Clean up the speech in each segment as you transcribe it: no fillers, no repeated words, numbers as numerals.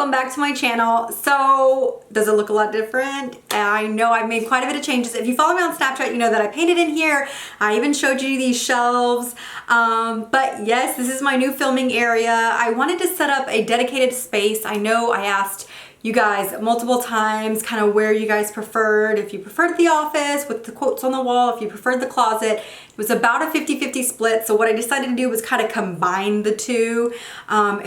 welcome back to my channel. So does it look a lot different? I know I've made quite a bit of changes. If you follow me on Snapchat, you know that I painted in here. I even showed you these shelves. But yes, this is my new filming area. I wanted to set up a dedicated space. I know I asked you guys multiple times kind of where you guys preferred, if you preferred the office with the quotes on the wall, if you preferred the closet. It was about a 50-50 split, so what I decided to do was kind of combine the two. I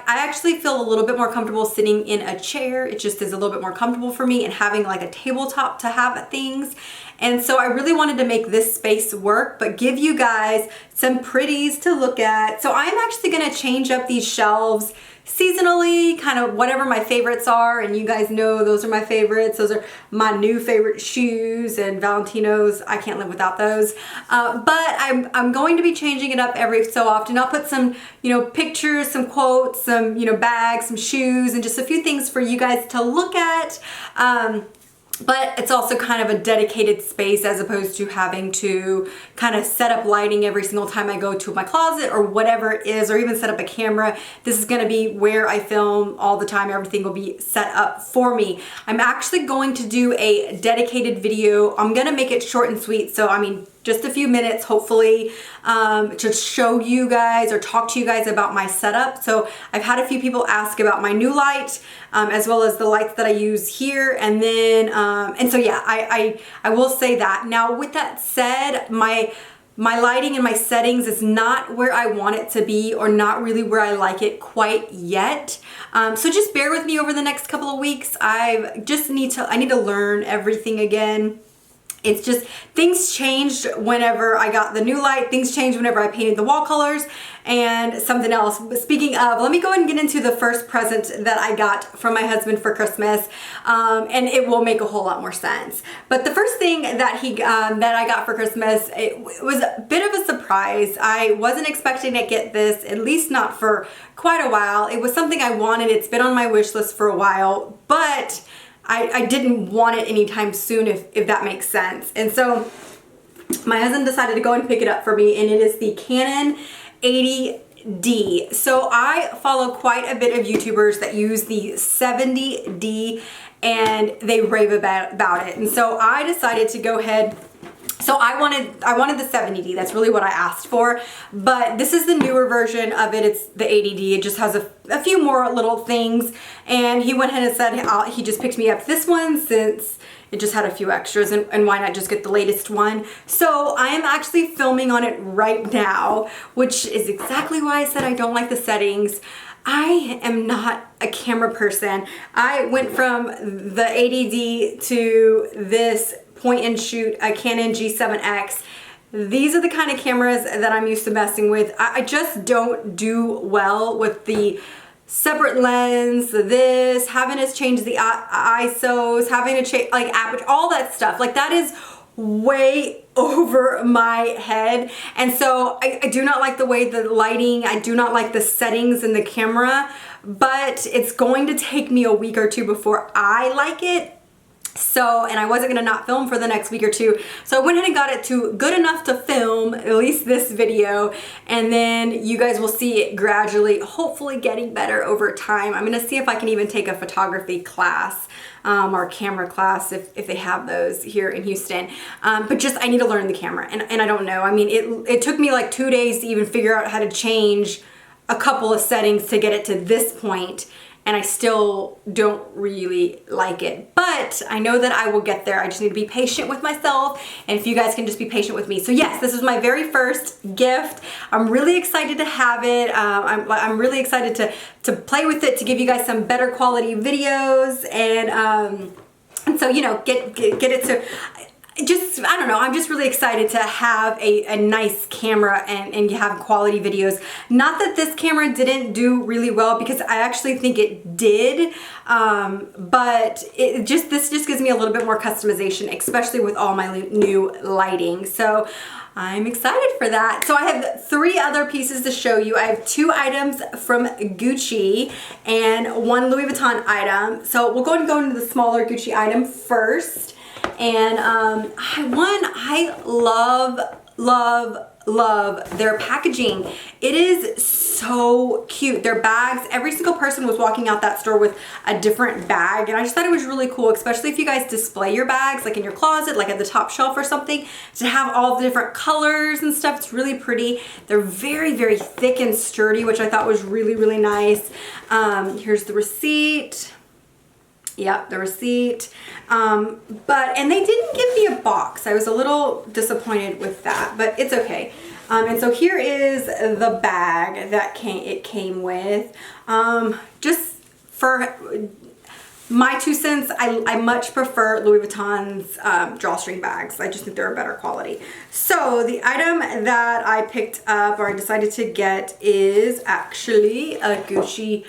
actually feel a little bit more comfortable sitting in a chair. It just is a little bit more comfortable for me, and having like a tabletop to have things. And so I really wanted to make this space work, but give you guys some pretties to look at. So I'm actually gonna change up these shelves seasonally, kind of whatever my favorites are, and you guys know those are my favorites. Those are my new favorite shoes, and Valentino's, I can't live without those. But I'm going to be changing it up every so often. I'll put some, pictures, some quotes, some, bags, some shoes, and just a few things for you guys to look at. But it's also kind of a dedicated space as opposed to having to kind of set up lighting every single time I go to my closet or whatever it is, or even set up a camera. This is going to be where I film all the time. Everything will be set up for me. I'm actually going to do a dedicated video. I'm going to make it short and sweet. So, just a few minutes, hopefully, to show you guys or talk to you guys about my setup. So I've had a few people ask about my new light, as well as the lights that I use here. And then, and so yeah, I will say that. Now with that said, my lighting and my settings is not where I want it to be, or not really where I like it quite yet. So just bear with me over the next couple of weeks. I need to learn everything again. It's just, things changed whenever I got the new light. Things changed whenever I painted the wall colors and something else. Speaking of, let me go ahead and get into the first present that I got from my husband for Christmas. And it will make a whole lot more sense. But the first thing that that I got for Christmas, it was a bit of a surprise. I wasn't expecting to get this, at least not for quite a while. It was something I wanted. It's been on my wish list for a while, but I didn't want it anytime soon, if that makes sense. And so my husband decided to go and pick it up for me, and it is the Canon 80D. So I follow quite a bit of YouTubers that use the 70D, and they rave about it. And so I decided to go ahead. So I wanted the 70D. That's really what I asked for. But this is the newer version of it. It's the 80D. It just has a few more little things. And he went ahead and said he just picked me up this one since it just had a few extras, and why not just get the latest one. So I am actually filming on it right now, which is exactly why I said I don't like the settings. I am not a camera person. I went from the 80D to this point and shoot, a Canon G7X. These are the kind of cameras that I'm used to messing with. I just don't do well with the separate lens, having to change the ISOs, having to change like aperture, all that stuff. Like, that is way over my head. And so I do not like the way the lighting, I do not like the settings in the camera, but it's going to take me a week or two before I like it. So, and I wasn't gonna not film for the next week or two. So I went ahead and got it to good enough to film at least this video. And then you guys will see it gradually, hopefully getting better over time. I'm gonna see if I can even take a photography class, or camera class if they have those here in Houston. But just, I need to learn the camera, and I don't know. It took me like 2 days to even figure out how to change a couple of settings to get it to this point. And I still don't really like it. But I know that I will get there. I just need to be patient with myself, and if you guys can just be patient with me. So yes, this is my very first gift. I'm really excited to have it. I'm really excited to play with it, to give you guys some better quality videos, and so, get it to... I don't know, I'm just really excited to have a nice camera and have quality videos. Not that this camera didn't do really well, because I actually think it did, but this just gives me a little bit more customization, especially with all my new lighting. So I'm excited for that. So I have 3 other pieces to show you. I have 2 items from Gucci and 1 Louis Vuitton item. So we'll go ahead and go into the smaller Gucci item first. And I love love their packaging. It is so cute. Their bags, every single person was walking out that store with a different bag, and I just thought it was really cool, especially if you guys display your bags like in your closet, like at the top shelf or something, to have all the different colors and stuff. It's really pretty. They're very, very thick and sturdy, which I thought was really, really nice. Here's the receipt. Yep, the receipt. And they didn't give me a box. I was a little disappointed with that, but it's okay. And so here is the bag that it came with. Just for my 2 cents, I much prefer Louis Vuitton's drawstring bags. I just think they're a better quality. So the item that I picked up, or I decided to get, is actually a Gucci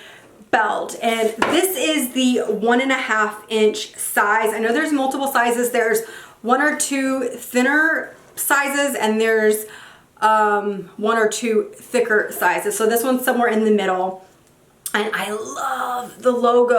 belt, and this is the 1.5 inch size. I know there's multiple sizes. There's 1 or 2 thinner sizes, and there's 1 or 2 thicker sizes. So this one's somewhere in the middle. And I love the logo,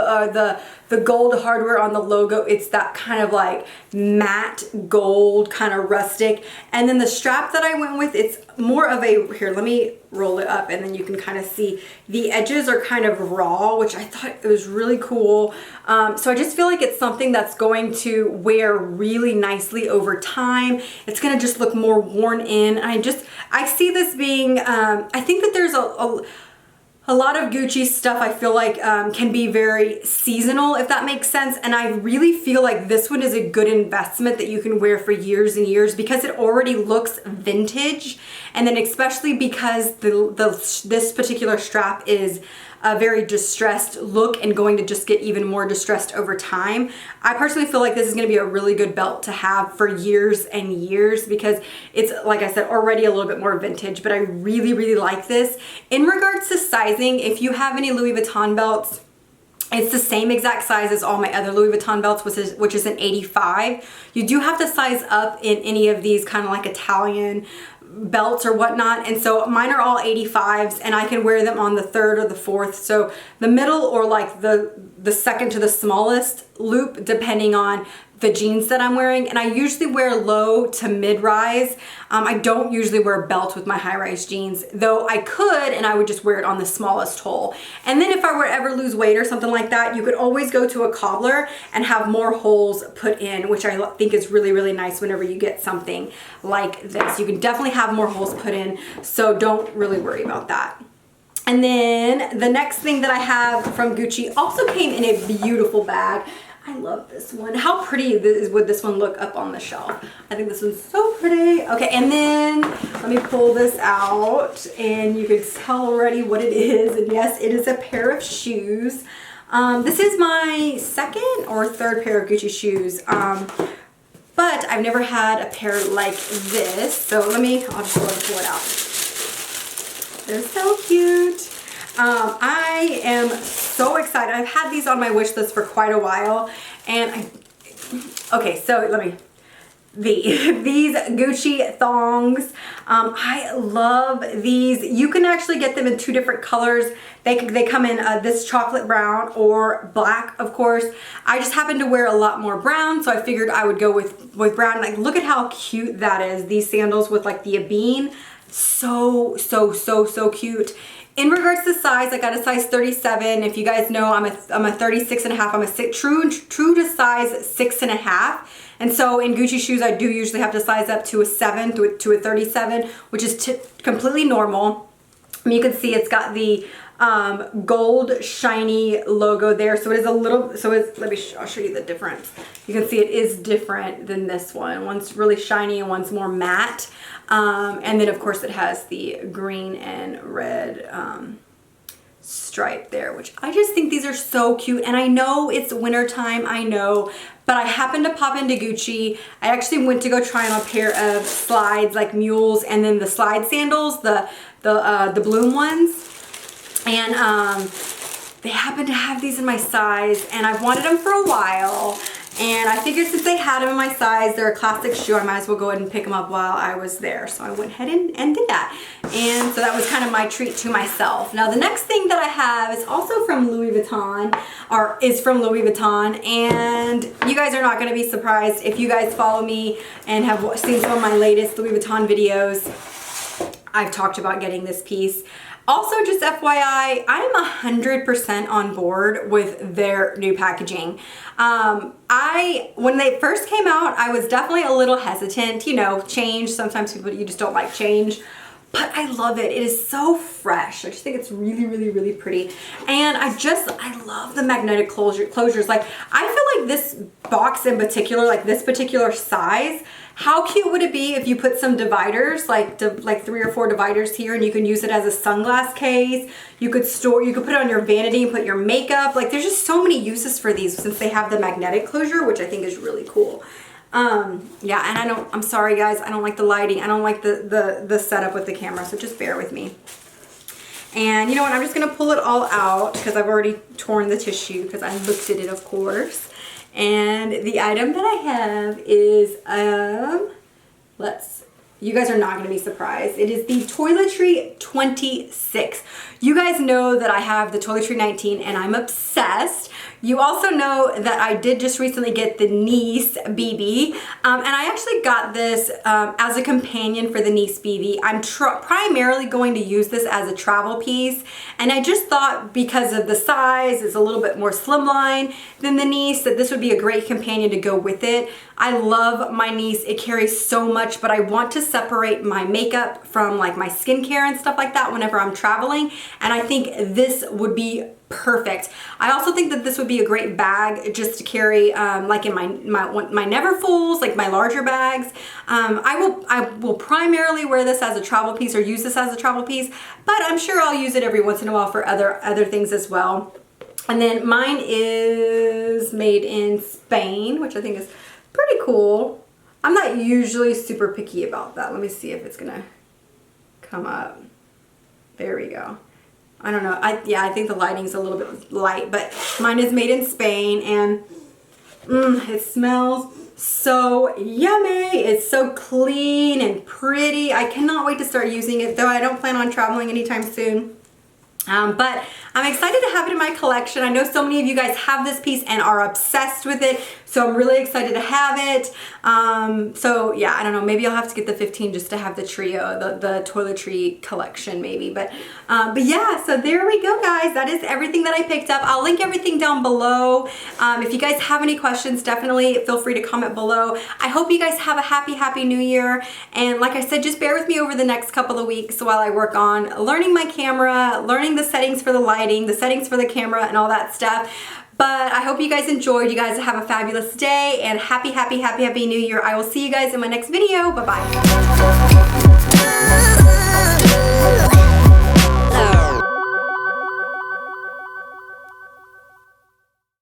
the gold hardware on the logo. It's that kind of like matte gold, kind of rustic. And then the strap that I went with, it's more of a, here, let me roll it up and then you can kind of see the edges are kind of raw, which I thought it was really cool. So I just feel like it's something that's going to wear really nicely over time. It's gonna just look more worn in. I see this being, I think that there's a lot of Gucci stuff I feel like can be very seasonal, if that makes sense. And I really feel like this one is a good investment that you can wear for years and years because it already looks vintage. And then especially because this particular strap is a very distressed look and going to just get even more distressed over time. I personally feel like this is gonna be a really good belt to have for years and years because it's, like I said, already a little bit more vintage, but I really, really like this. In regards to sizing, if you have any Louis Vuitton belts, it's the same exact size as all my other Louis Vuitton belts, which is an 85. You do have to size up in any of these kind of like Italian belts or whatnot, and so mine are all 85s, and I can wear them on the 3rd or the 4th, so the middle or like the second to the smallest loop depending on the jeans that I'm wearing. And I usually wear low to mid-rise. I don't usually wear belts with my high-rise jeans, though I could, and I would just wear it on the smallest hole. And then if I were to ever lose weight or something like that, you could always go to a cobbler and have more holes put in, which I think is really, really nice whenever you get something like this. You can definitely have more holes put in, so don't really worry about that. And then the next thing that I have from Gucci also came in a beautiful bag. I love this one. How pretty would this one look up on the shelf? I think this one's so pretty. Okay, and then let me pull this out and you can tell already what it is. And yes, it is a pair of shoes. This is my 2nd or 3rd pair of Gucci shoes. But I've never had a pair like this. So I'll just go ahead and pull it out. They're so cute. I am so excited. I've had these on my wish list for quite a while, and okay, so these Gucci thongs. I love these. You can actually get them in 2 different colors. They come in this chocolate brown or black, of course. I just happen to wear a lot more brown, so I figured I would go with brown. Like, look at how cute that is. These sandals with like the abine. So cute. In regards to size, I got a size 37. If you guys know, I'm a 36 and a half. I'm a true to size 6.5. And so in Gucci shoes, I do usually have to size up to a 7 to a 37, which is completely normal. You can see it's got the gold shiny logo there, so it is a little, I'll show you the difference. You can see it is different than this one. One's really shiny and one's more matte, and then of course it has the green and red stripe there, which I just think these are so cute. And I know it's winter time, I know, but I happened to pop into Gucci. I actually went to go try on a pair of slides, like mules, and then the slide sandals, the Bloom ones. And they happen to have these in my size, and I've wanted them for a while. And I figured since they had them in my size, they're a classic shoe, I might as well go ahead and pick them up while I was there. So I went ahead and did that. And so that was kind of my treat to myself. Now the next thing that I have is also from Louis Vuitton, and you guys are not going to be surprised if you guys follow me and have seen some of my latest Louis Vuitton videos. I've talked about getting this piece. Also, just FYI, I'm 100% on board with their new packaging. When they first came out, I was definitely a little hesitant, you know, change. Sometimes people, you just don't like change. But I love it. It is so fresh. I just think it's really, really, really pretty. And I love the magnetic closures. Like, I feel like this box in particular, like this particular size, how cute would it be if you put some dividers, like 3 or 4 dividers here, and you can use it as a sunglass case. You could put it on your vanity and put your makeup. Like, there's just so many uses for these since they have the magnetic closure, which I think is really cool. Yeah, and I'm sorry guys, I don't like the lighting. I don't like the setup with the camera, so just bear with me. And you know what, I'm just gonna pull it all out because I've already torn the tissue because I looked at it, of course. And the item that I have is, you guys are not gonna be surprised. It is the Toiletry 26. You guys know that I have the Toiletry 19 and I'm obsessed. You also know that I did just recently get the Nice BB, and I actually got this as a companion for the Nice BB. I'm primarily going to use this as a travel piece, and I just thought because of the size, it's a little bit more slimline than the Nice, that this would be a great companion to go with it. I love my Nice, it carries so much, but I want to separate my makeup from like my skincare and stuff like that whenever I'm traveling, and I think this would be perfect. I also think that this would be a great bag just to carry like in my Neverfulls, like my larger bags. I will primarily wear this as a travel piece or use this as a travel piece, but I'm sure I'll use it every once in a while for other things as well. And then mine is made in Spain, which I think is pretty cool. I'm not usually super picky about that. Let me see if it's gonna come up. There we go. I don't know. I think the lighting's a little bit light, but mine is made in Spain, and it smells so yummy. It's so clean and pretty. I cannot wait to start using it, though I don't plan on traveling anytime soon. But I'm excited to have it in my collection. I know so many of you guys have this piece and are obsessed with it, so I'm really excited to have it. So yeah, I don't know, maybe I'll have to get the 15 just to have the trio, the toiletry collection maybe. But yeah, so there we go guys. That is everything that I picked up. I'll link everything down below. If you guys have any questions, definitely feel free to comment below. I hope you guys have a happy new year. And like I said, just bear with me over the next couple of weeks while I work on learning my camera, learning the settings for the lighting, the settings for the camera, and all that stuff. But I hope you guys enjoyed. You guys have a fabulous day, and happy new year. I will see you guys in my next video. Bye-bye.